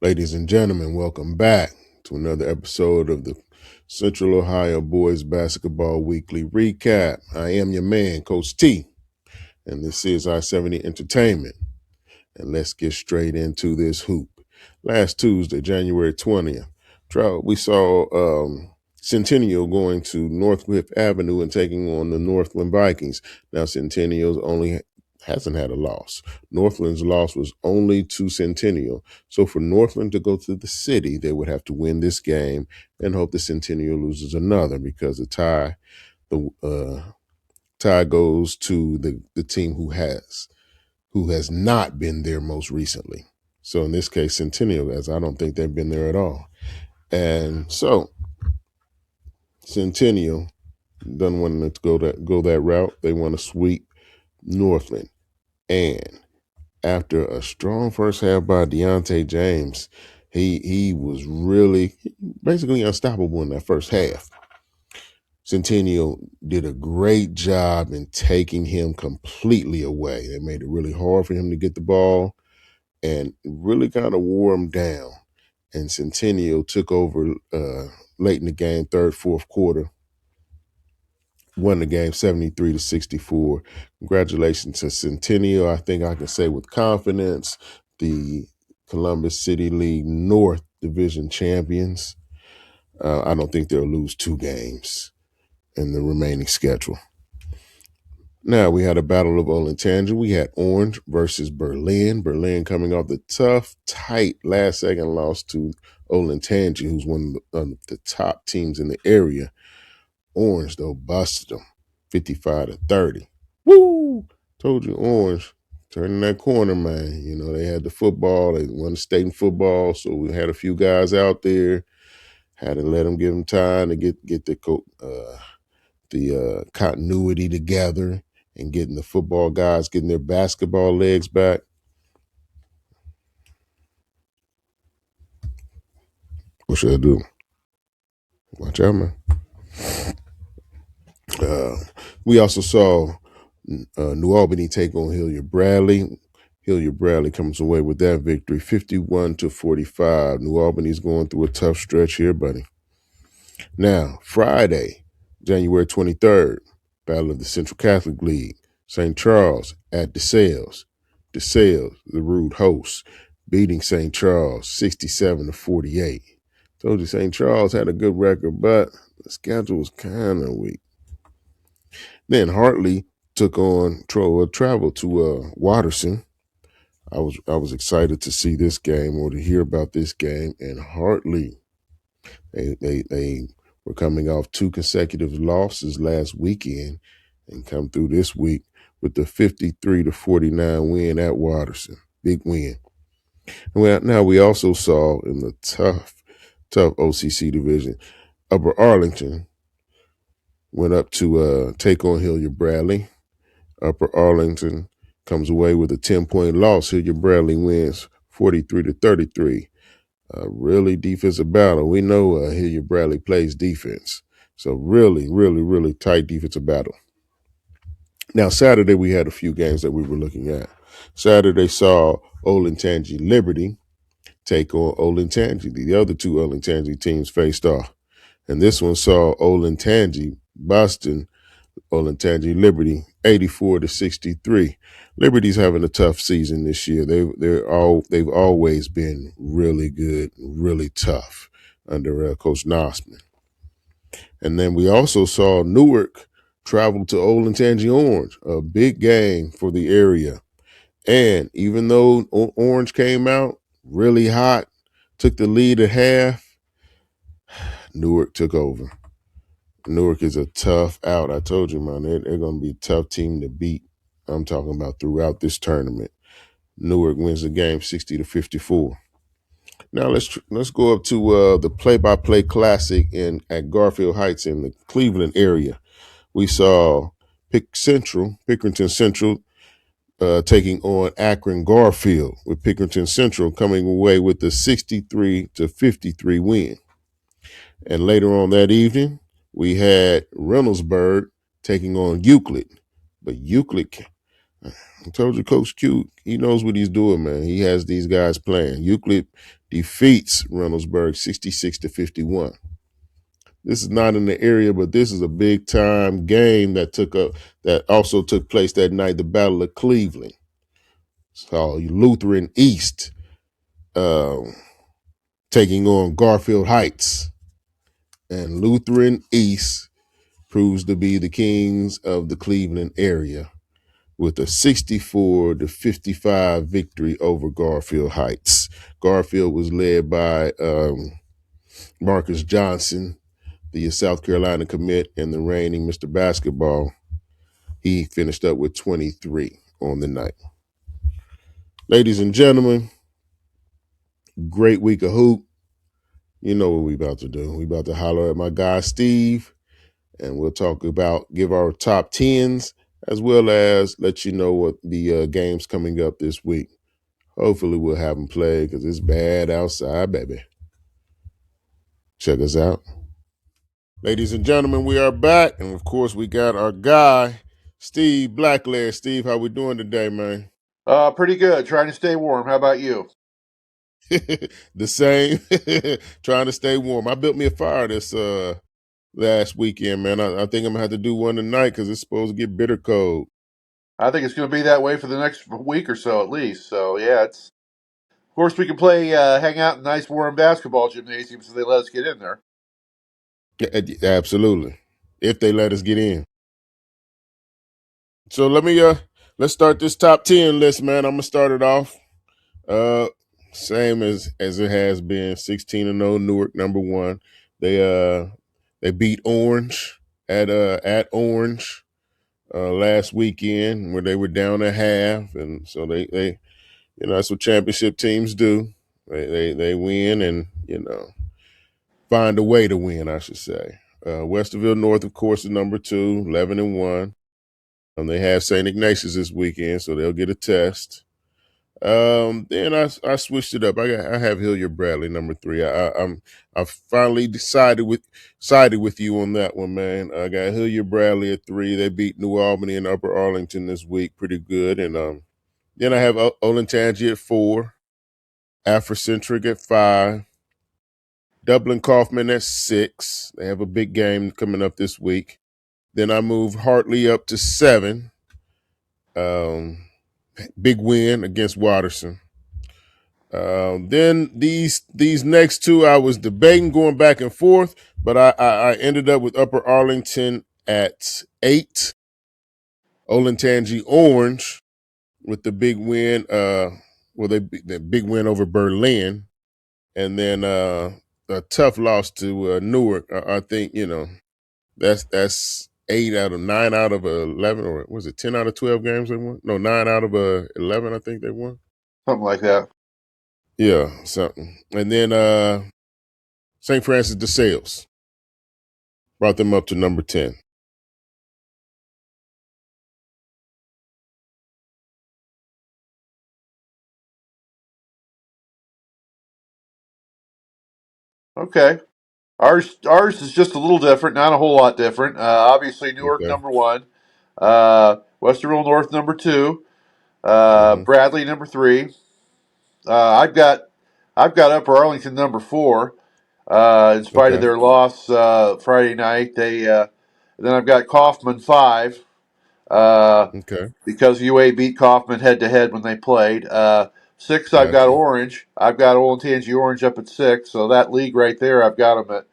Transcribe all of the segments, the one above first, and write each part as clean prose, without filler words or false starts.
Ladies and gentlemen, welcome back to another episode of the Central Ohio Boys Basketball Weekly Recap. I am your man, Coach T, and this is I-70 Entertainment. And let's get straight into this hoop. Last Tuesday, January 20th, we saw Centennial going to North Fifth Avenue and taking on the Northland Vikings. Now, Centennial's only hasn't had a loss. Northland's loss was only to Centennial. So for Northland to go to the city, they would have to win this game and hope the Centennial loses another, because the tie goes to the team who has not been there most recently. So in this case, Centennial, as I don't think they've been there at all. And so Centennial doesn't want to go that route. They want to sweep Northland. And after a strong first half by Deontay James, he was really basically unstoppable in that first half. Centennial did a great job in taking him completely away. They made it really hard for him to get the ball and really kind of wore him down. And Centennial took over late in the game, third, fourth quarter, won the game 73-64. Congratulations to Centennial. I think I can say with confidence, the Columbus City League North Division champions. I don't think they'll lose 2 games in the remaining schedule. Now, we had a battle of Olentangy. We had Orange versus Berlin. Berlin coming off the tough, tight last-second loss to Olentangy, who's one of the top teams in the area. Orange, though, busted them 55-30. Woo! Told you, Orange, turning that corner, man. You know, they had the football. They won the state in football, so we had a few guys out there. Had to let them give them time to get the continuity together and getting the football guys getting their basketball legs back. What should I do? Watch out, man. We also saw New Albany take on Hilliard Bradley. Hilliard Bradley comes away with that victory, 51-45. New Albany's going through a tough stretch here, buddy. Now, Friday, January 23rd, Battle of the Central Catholic League. St. Charles at DeSales. DeSales, the rude host, beating St. Charles 67-48. Told you St. Charles had a good record, but the schedule was kind of weak. Then Hartley took on travel to Watterson. I was excited to see this game or to hear about this game. And Hartley, they were coming off 2 consecutive losses last weekend and come through this week with the 53-49 win at Watterson. Big win. And now we also saw in the tough OCC division, Upper Arlington went up to take on Hilliard Bradley. Upper Arlington comes away with a 10-point loss. Hilliard Bradley wins 43-33. Really defensive battle. We know Hilliard Bradley plays defense. So really, really, really tight defensive battle. Now, Saturday, we had a few games that we were looking at. Saturday saw Olentangy Liberty take on Olentangy. The other 2 Olentangy teams faced off. And this one saw Olentangy, Boston, Olentangy Liberty, 84-63. Liberty's having a tough season this year. They've always been really good, really tough under Coach Nossman. And then we also saw Newark travel to Olentangy Orange, a big game for the area. And even though Orange came out really hot, took the lead at half, Newark took over. Newark is a tough out. I told you, man, they're going to be a tough team to beat. I'm talking about throughout this tournament. Newark wins the game 60-54. Now let's go up to the play-by-play classic at Garfield Heights in the Cleveland area. We saw Pickerington Central taking on Akron Garfield, with Pickerington Central coming away with the 63-53 win. And later on that evening, we had Reynoldsburg taking on Euclid. But Euclid I told you, Coach Q, he knows what he's doing, man. He has these guys playing. Euclid defeats Reynoldsburg 66-51. This is not in the area, but this is a big time game that also took place that night, the Battle of Cleveland. So Lutheran East taking on Garfield Heights. And Lutheran East proves to be the kings of the Cleveland area with a 64-55 victory over Garfield Heights. Garfield was led by Marcus Johnson, the South Carolina commit, and the reigning Mr. Basketball. He finished up with 23 on the night. Ladies and gentlemen, great week of hoop. You know what we about to do. We about to holler at my guy Steve, and we'll give our top 10s, as well as let you know what the games coming up this week. Hopefully we'll have them play because it's bad outside, baby. Check us out. Ladies and gentlemen, we are back. And of course, we got our guy, Steve Blackledge. Steve, how we doing today, man? Pretty good. Trying to stay warm. How about you? The same. Trying to stay warm. I built me a fire this last weekend, man. I think I'm gonna have to do one tonight because it's supposed to get bitter cold. I think it's going to be that way for the next week or so, at least. So yeah, it's. Of course, we can play, hang out in nice warm basketball gymnasiums if they let us get in there. Absolutely. If they let us get in. So let's start this top 10 list, man. I'm gonna start it off. Uh Same as it has been. 16-0 Newark, number one. They beat Orange at Orange last weekend where they were down a half, and so they that's what championship teams do. They win and find a way to win, I should say. Westerville North, of course, is number two, 11-1. They have St. Ignatius this weekend, so they'll get a test. Then I switched it up. I have Hilliard Bradley number three. I finally sided with you on that one, man. I got Hilliard Bradley at three. They beat New Albany and Upper Arlington this week, pretty good. And then I have Olentangy at four, Afrocentric at five, Dublin Coffman at six. They have a big game coming up this week. Then I move Hartley up to seven. Big win against Watterson. Then these next two, I was debating going back and forth, but I ended up with Upper Arlington at 8, Olentangy Orange with the big win. The big win over Berlin, and then a tough loss to Newark. I think that's 8 out of 11, or was it 10 out of 12 games they won? No, 9 out of 11. I think they won. Something like that. Yeah, something. And then St. Francis de Sales brought them up to number 10. Okay. Ours is just a little different, not a whole lot different. Obviously, Newark Okay. number one, Westerville North number two, Mm-hmm. Bradley number three. Uh, I've got I've got Upper Arlington number four. In spite of Okay. their loss Friday night, then I've got Kaufman five uh, Okay. because UA beat Kaufman head to head when they played. Six, I've got Gotcha. Orange. I've got Olentangy Orange up at six, so that league right there, I've got them at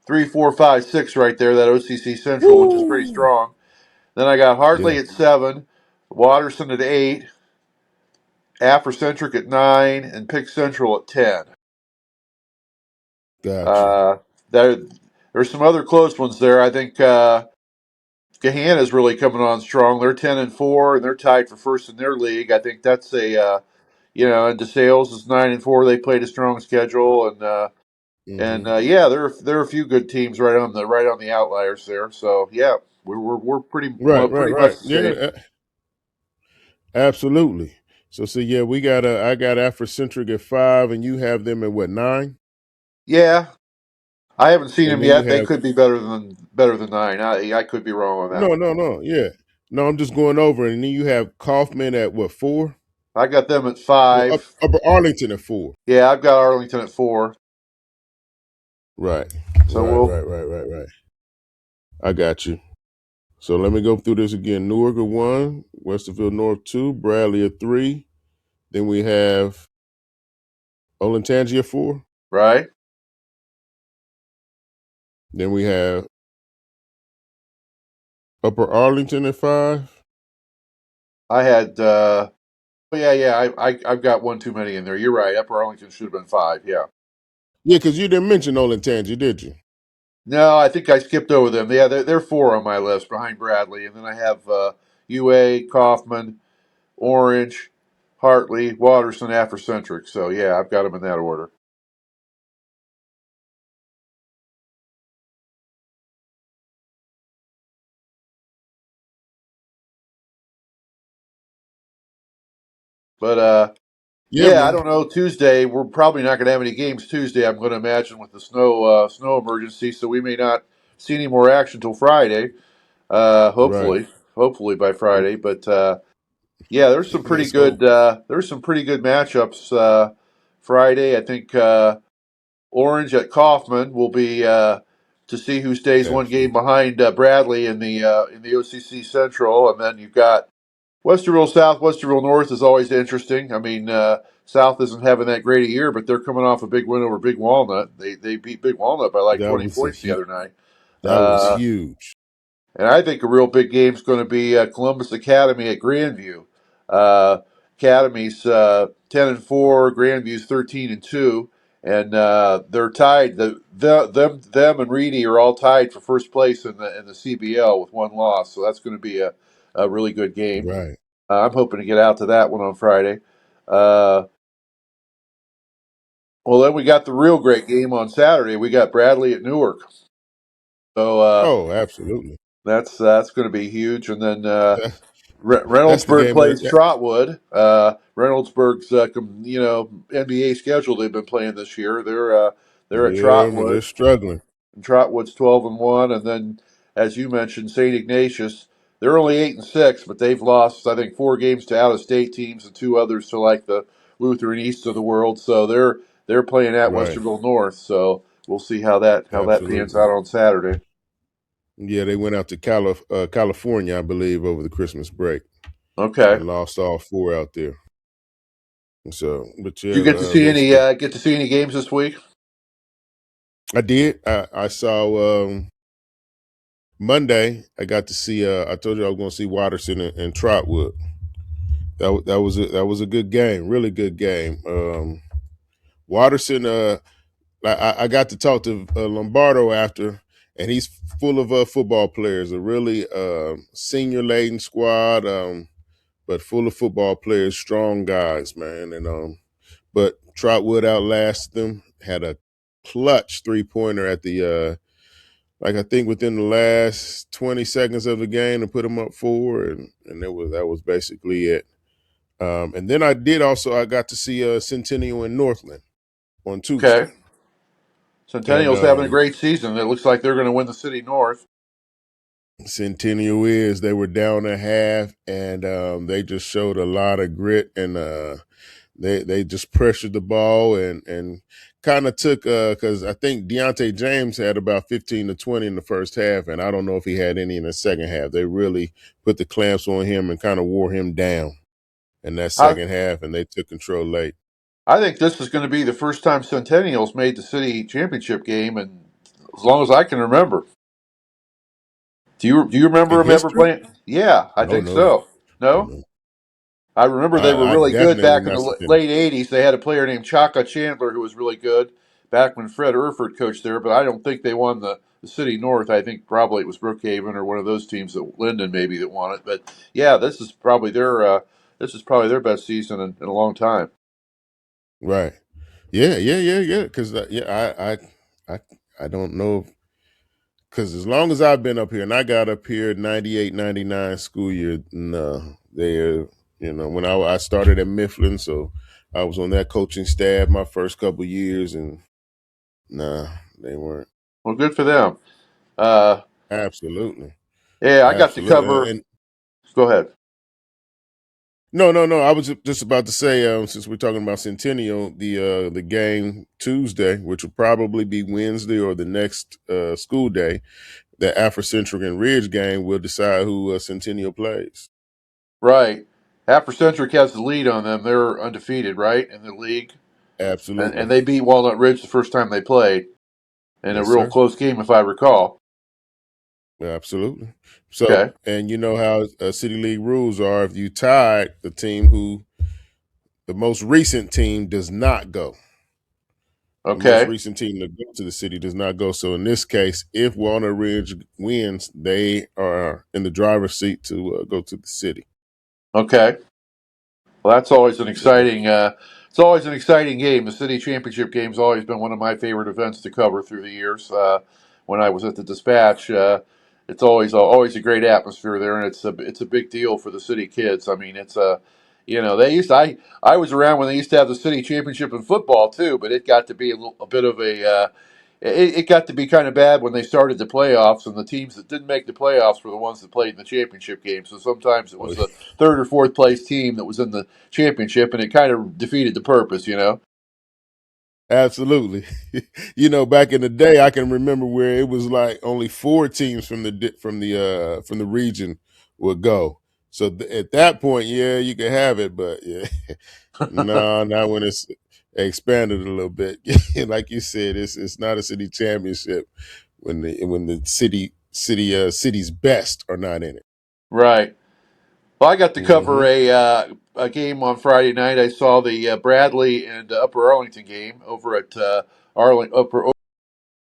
3, 4, 5, 6 right there. That OCC Central, which is pretty Woo! strong. Then I got Yeah. Hartley at seven, Watterson at eight, Afrocentric at nine, and Pick Central at 10. Gotcha. Uh, there, there's some other close ones there. I think Gahanna's really coming on strong. They're 10-4, and they're tied for first in their league. I think that's and DeSales is 9-4. They played a strong schedule, Mm-hmm. yeah, there are a few good teams right on the outliers there. So yeah, we're Right. pretty much Right. the Yeah. same. Absolutely. So yeah, I got Afrocentric at 5, and you have them at what, 9? Yeah, I haven't seen And them then you yet. They have could be better than nine. I could be wrong on that one. no. Yeah. No, I'm just going over, and then you have Coffman at what 4? I got them at Well, 5. Upper Arlington at 4. Yeah, I've got Arlington at 4. Right, So right, we'll right, right, right, right. I got you. So let me go through this again. Newark at 1, Westerville North 2, Bradley at 3. Then we have Olentangy at 4. right. Then we have Upper Arlington at 5. I had yeah. I've got one too many in there. You're right. Upper Arlington should have been 5. Yeah. Yeah, because you didn't mention Olentangy, did you? No, I think I skipped over them. Yeah, they're 4 on my list behind Bradley, and then I have UA, Kaufman, Orange, Hartley, Watterson, Afrocentric. So yeah, I've got them in that order. But Yeah, yeah, I man. don't know. Tuesday, we're probably not going to have any games Tuesday. I'm going to imagine with the snow emergency, so we may not see any more action till Friday. Right. Hopefully by Friday. But yeah, Let's hope. there's some pretty good matchups Friday. I think Orange at Kaufman will be to see who stays one game Absolutely. behind Bradley in the OCC Central, and then you've got Westerville South, Westerville North is always interesting. I mean, South isn't having that great a year, but they're coming off a big win over Big Walnut. They beat Big Walnut by like That 20 was a points the other night. that was Uh, huge. and I think a real big game is going to be Columbus Academy at Grandview. Uh, Academy's 10-4, Grandview's 13-2, and they're tied. Them and Reedy are all tied for first place in the CBL with one loss. So that's going to be a really good game. Right. I'm hoping to get out to that one on Friday. Uh, well, then we got the real great game on Saturday. We got Bradley at Newark. So Oh, absolutely. that's going to be huge. And then That, that's the Reynoldsburg game of plays the. Trotwood. Reynoldsburg's NBA schedule they've been playing this year. They're at Yeah, but Trotwood. they're struggling. And Trotwood's 12-1, and then as you mentioned, St. Ignatius. They're only 8-6, but they've lost I think 4 games to out of state teams and 2 others to like the Lutheran East of the world. So they're playing at Right. Westerville North. So we'll see how that pans Absolutely. out on Saturday. Yeah, they went out to California, I believe, over the Christmas break Okay. and lost all 4 out there. So, but Did you yeah, get to see that's any the. games this week? I did. I saw Monday. I got to see. I told you I was going to see Watterson and Trotwood. That was a good game, really good game. Watterson. I got to talk to Lombardo after, and he's full of football players. A really senior laden squad, but full of football players, strong guys, man. And but Trotwood outlasted them. Had a clutch 3-pointer at the like I think within the last 20 seconds of the game to put them up 4, and that was basically it. And then I got to see Centennial in Northland on Okay. Tuesday, and Centennial's having a great season. It looks like they're going to win the City North. Centennial is they were down a half, and they just showed a lot of grit, and they just pressured the ball and kind of took because I think Deontay James had about 15 to 20 in the first half, and I don't know if he had any in the second half. They really put the clamps on him and kind of wore him down in that I second half, and they took control late. I think this is going to be the first time Centennial's made the city championship game, and as long as I can remember. Do you remember In them ever history? playing? Yeah, I Oh think no, so. oh No, no. I remember they were I really good definitely back in not the Centennial. late '80s. They had a player named Chaka Chandler who was really good back when Fred Erfurt coached there, but I don't think they won the City North. I think probably it was Brookhaven or one of those teams that Linden maybe that won it. But yeah, this is probably their best season in a long time. Right. Yeah, yeah, yeah, yeah. Because yeah, I, I don't know. Because as long as I've been up here, and I got up here 98, 99 school year, no, when I started at Mifflin, so I was on that coaching staff my first couple years, and nah, they weren't. Well, good for them. Uh, Absolutely, yeah, I got to absolutely, cover. Go ahead. No, no, no. I was just about to say, since we're talking about Centennial, the game Tuesday, which will probably be Wednesday or the next school day, the Afrocentric and Ridge game will decide who Centennial plays. Right. Africentric has the lead on them. They're undefeated, right, in the league, and Absolutely, they beat Walnut Ridge the first time they played in a yes, real sir. close game, if I recall. Absolutely. So, Okay. and you know how City League rules are. If you tied the team who the most recent team does not go. The most Okay. recent team to go to the city does not go. So in this case, if Walnut Ridge wins, they are in the driver's seat to go to the city. Okay. Well, that's always an So exciting. It's always an exciting game. The city championship game's always been one of my favorite events to cover through the years. When I was at the Dispatch, it's always a great atmosphere there, and it's a big deal for the city kids. I mean, it's a they used to, I was around when they used to have the city championship in football too, but it got to be a bit of a it got to be kind of bad when they started the playoffs, and the teams that didn't make the playoffs were the ones that played in the championship game. So sometimes it oh, was the third or fourth place team that was in the championship, and it kind of defeated the purpose. absolutely. Back in the day, I can remember where it was like only four teams from the region would go. So at that point, yeah, you could have it, but yeah, no, not when it's expanded a little bit. Like you said, it's not a city championship when the city's best are not in it. Right. Well, I got to cover Hmm. a game on Friday night. I saw the Bradley and Upper Arlington game over at Upper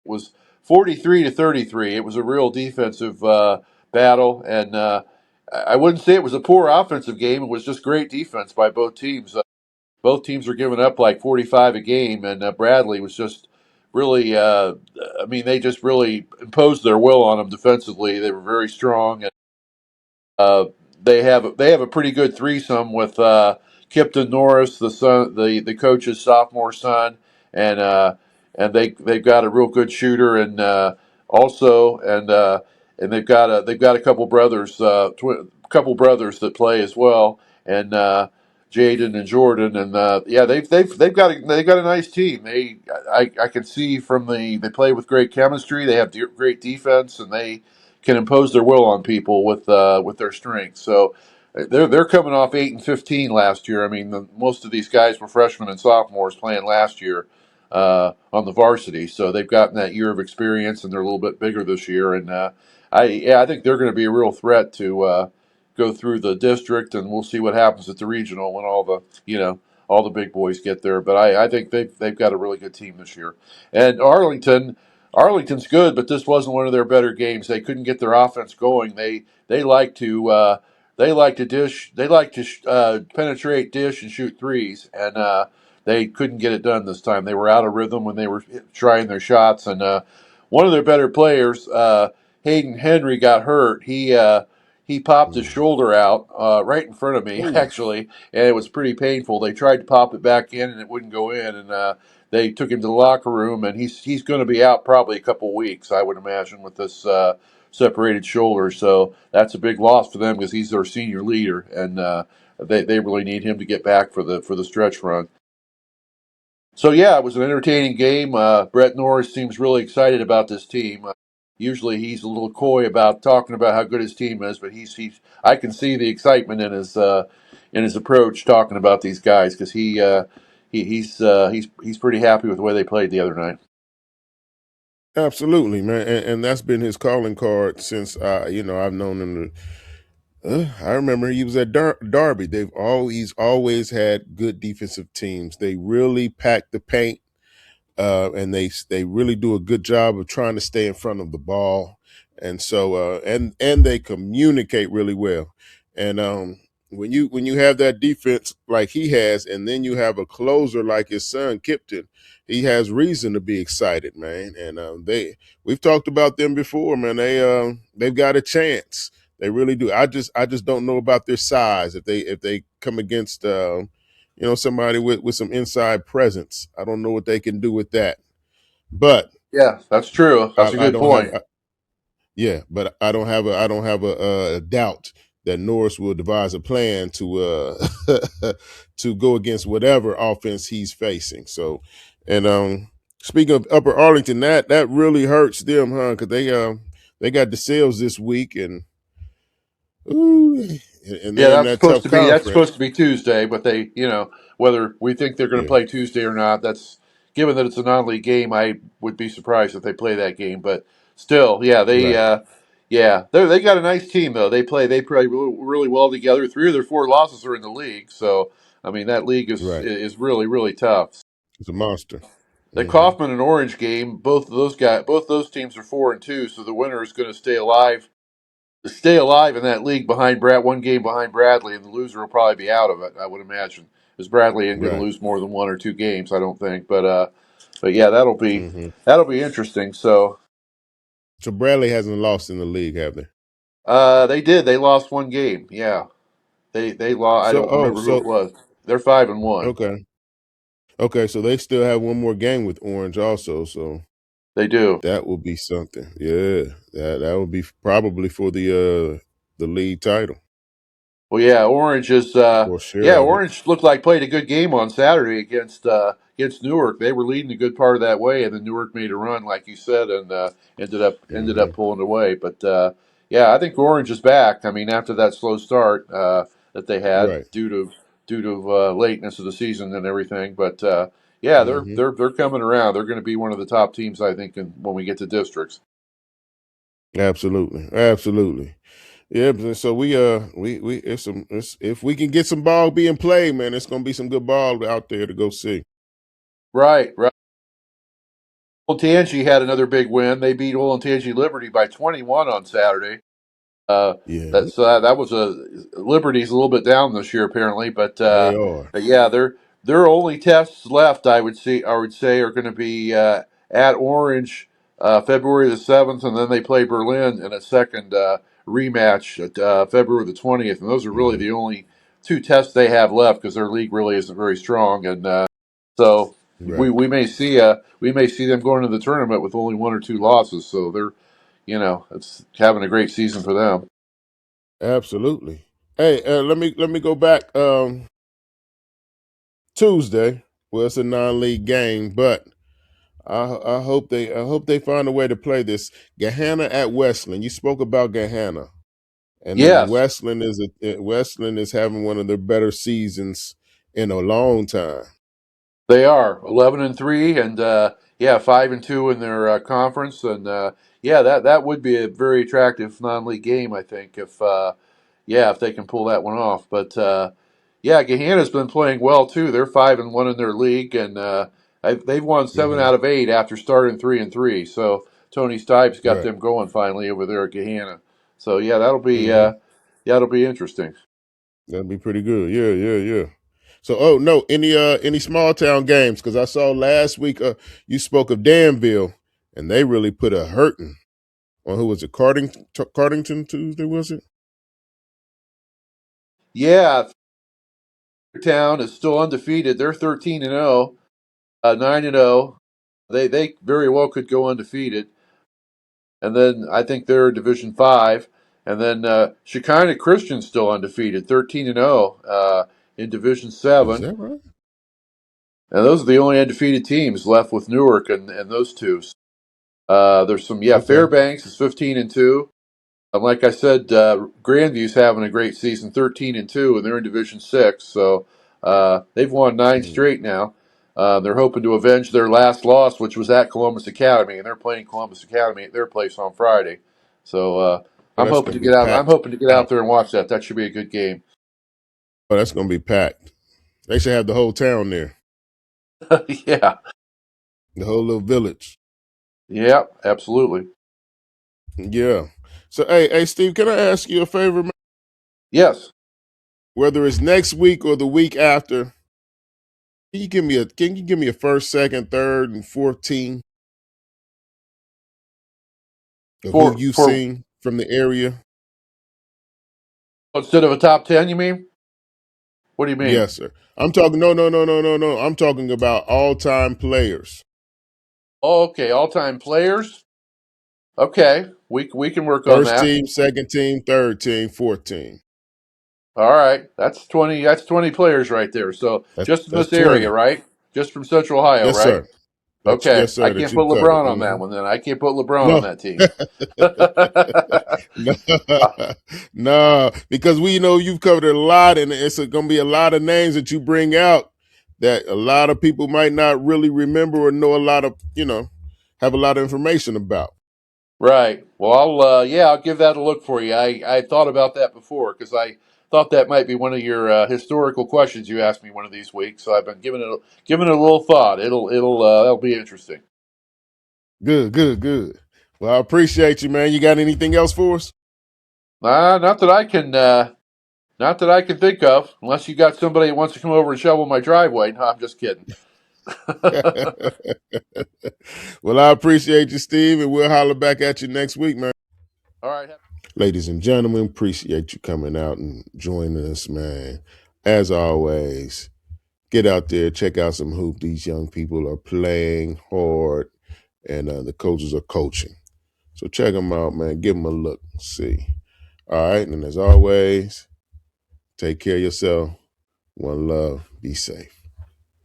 was 43-33. It was a real defensive battle, and I wouldn't say it was a poor offensive game. It was just great defense by both teams. Both teams were giving up like 45 a game, and Bradley was just really. I mean, they just really imposed their will on them defensively. They were very strong. Uh, they have a pretty good threesome with Kipton Norris, the son, the coach's sophomore son, and they've got a real good shooter, and also and they've got a couple brothers that play as well, and Jaden and Jordan, and yeah, they've got a nice team. I can see from they play with great chemistry. They have great defense, and they can impose their will on people with their strength. So they're coming off 8-15 last year. I mean, most of these guys were freshmen and sophomores playing last year on the varsity, so they've gotten that year of experience, and they're a little bit bigger this year. And I think they're going to be a real threat to go through the district, and we'll see what happens at the regional when all the big boys get there. But I think they've got a really good team this year. And Arlington's good, but this wasn't one of their better games. They couldn't get their offense going. They like to dish. They like to penetrate, dish, and shoot threes, and they couldn't get it done this time. They were out of rhythm when they were trying their shots, and one of their better players, Hayden Henry, got hurt. He popped his shoulder out right in front of me, Oh, actually, and it was pretty painful. They tried to pop it back in, and it wouldn't go in, and they took him to the locker room, and he's going to be out probably a couple weeks, I would imagine, with this separated shoulder. So that's a big loss for them because he's their senior leader, and they really need him to get back for the stretch run. So yeah, it was an entertaining game. Brett Norris seems really excited about this team. Usually he's a little coy about talking about how good his team is, but he's I can see the excitement in his approach talking about these guys because he's pretty happy with the way they played the other night. absolutely, man, and that's been his calling card since I've known him. I remember he was at Derby. He's always had good defensive teams. They really pack the paint, and they really do a good job of trying to stay in front of the ball, and so and they communicate really well. And when you have that defense like he has, and then you have a closer like his son Kipton, he has reason to be excited, man. And we've talked about them before, man. They've got a chance. They really do. I just don't know about their size if they come against somebody with some inside presence. I don't know what they can do with that. But Yeah, that's true. That's a I good don't have point. yeah, but I don't have a doubt that Norris will devise a plan to go against whatever offense he's facing. So, and speaking of Upper Arlington, that really hurts them, huh? Because they got the sales this week, and ooh, and Yeah, they're in that tough that's supposed conference. to be Tuesday, but they, whether we think they're going to Yeah, play Tuesday or not, that's given that it's a non-league game. I would be surprised if they play that game, but still, right, they got a nice team though. They play really, really well together. Three of their four losses are in the league, so I mean that league right. is really really tough. It's a monster. The Hmm. Kaufman and Orange game, both those teams are 4-2, so the winner is going to stay alive in that league behind one game behind Bradley, and the loser will probably be out of it. I would imagine, because Bradley ain't going to Right. lose more than one or two games. I don't think, but yeah, Hmm. that'll be interesting. So So Bradley hasn't lost in the league, have they? they did. They lost one game. Yeah, they lost. I So don't remember who it so was. They're 5-1. okay. Okay, so they still have one more game with Orange also, so They do. that will be something. Yeah. That would be probably for the league title Well, yeah, Orange is. or share of it. Orange looked like played a good game on Saturday against Newark. They were leading a good part of that way, and then Newark made a run, like you said, and ended up Hmm. pulling away. But yeah, I think Orange is back. I mean, after that slow start that they had Right. due to lateness of the season and everything, but yeah, they're Hmm. they're they're coming around. They're going to be one of the top teams, I think, when we get to districts. Absolutely. Absolutely. Yeah, but so we it's if we can get some ball being played, man, it's gonna be some good ball out there to go see. Right, right. Olentangy had another big win. They beat Olentangy Liberty by 21 on Saturday. Uh, Yeah, that was Liberty's a little bit down this year apparently, they are. but yeah, their only tests left I would say are going to be at Orange February the 7th, and then they play Berlin in a second rematch at February the 20th, and those are really Hmm. the only two tests they have left because their league really isn't very strong, and so Right. we may see them going to the tournament with only one or two losses, so they're it's having a great season for them. Absolutely. Hey, let me go back. Tuesday. Well, it's a non-league game, but I hope they find a way to play this. Gahanna at Westland. You spoke about Gahanna, and then Yes, Westland is having one of their better seasons in a long time. they are 11-3, and yeah, 5-2 in their conference, and yeah, that would be a very attractive non-league game, I think, if they can pull that one off. But yeah, Gahanna's been playing well too. They're 5-1 in their league, and they've won seven Hmm. out of eight after starting 3-3. So Tony Stipes got Right. them going finally over there at Gahanna. So yeah, Hmm. that'll be interesting. That'd be pretty good. Yeah, yeah, yeah. So, oh no, any small town games? Because I saw last week you spoke of Danville, and they really put a hurting on who was it? Cardington Tuesday was it? Yeah, Town is still undefeated. They're 13-0, 9-0. They very well could go undefeated. And then I think they're Division 5. And then Shekinah Christian's still undefeated, 13-0 in Division Is 7. that right? And those are the only undefeated teams left with Newark and those two. There's Okay. Fairbanks is 15-2. Like I said, Grandview's having a great season, 13-2, and they're in Division 6. So they've won nine Mm. straight now. They're hoping to avenge their last loss, which was at Columbus Academy, and they're playing Columbus Academy at their place on Friday. So Oh, I'm that's hoping gonna to be get out. I'm packed. hoping to get out there and watch that. That should be a good game. Oh, that's gonna be packed. They should have the whole town there, Yeah, the whole little village. yeah, absolutely. Yeah. So, hey, Steve, can I ask you a favor, man? Yes. Whether it's next week or the week after, can you give me a first, second, third, and fourth team of who you've For seen from the area? instead of a top 10, you mean? What do you mean? Yes, sir. I'm talking. No, no, no, no, no, no. I'm talking about all-time players. Oh, okay, all time players. Okay, we can work on First that. team, second team, third team, fourth team. All right, that's 20. That's 20 players right there. So just in That's this area, 20. right? Just from Central Ohio, Yes, right? sir. That's Okay, yes, I sir. That can't you put covered. LeBron on that one. Then I can't put LeBron on No. that team. No, no, because we know you've covered a lot, and it's going to be a lot of names that you bring out that a lot of people might not really remember or know a lot of, have a lot of information about. Right. Well, I'll give that a look for you. I thought about that before because I thought that might be one of your historical questions you asked me one of these weeks. So I've been giving it a little thought. That'll be interesting. Good, good, good. Well, I appreciate you, man. You got anything else for us? Not that I can. Not that I can think of, unless you got somebody that wants to come over and shovel my driveway. No, I'm just kidding. Well, I appreciate you, Steve, and we'll holler back at you next week, man. All right. Ladies and gentlemen, appreciate you coming out and joining us, man. As always, get out there, check out some hoop. These young people are playing hard, and the coaches are coaching. So check them out, man. Give them a look. See. All right. And as always, take care of yourself. One love. Be safe.